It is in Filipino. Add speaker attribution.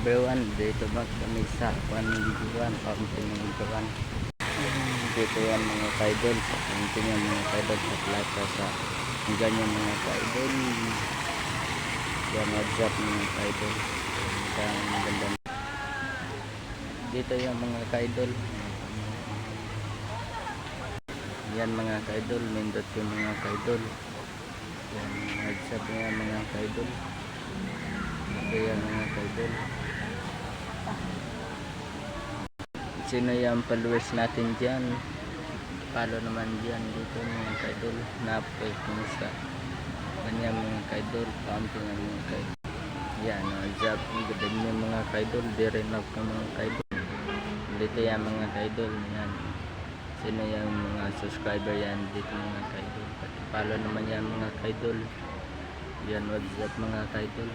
Speaker 1: everyone, dito ba kami sa Panliguan, Fountain ng Liguan. Dito yan mga kaidol, sa Fountain yan mga kaidol, sa plaza sa ganyan mga kaidol. Yan, what's up mga kaidol. Ang ganda. Dito yan mga kaidol. Yan mga kaidol, nindot yung mga kaidol. Yan, what's up yan mga kaidol. Ito yan mga kaidol. Sino yung followers natin dyan? Follow naman dyan dito mga kaidol. Napay kung sa kanya mga kaidol. Kaunti ng mga kaidol. Yan, job. Gadag niya mga kaidol. Di rin up ng mga kaidol. Dito yan mga kaidol. Yan. Sino yung mga subscriber yan dito mga kaidol. Pati follow naman yan mga kaidol. Yan, what's up mga kaidol.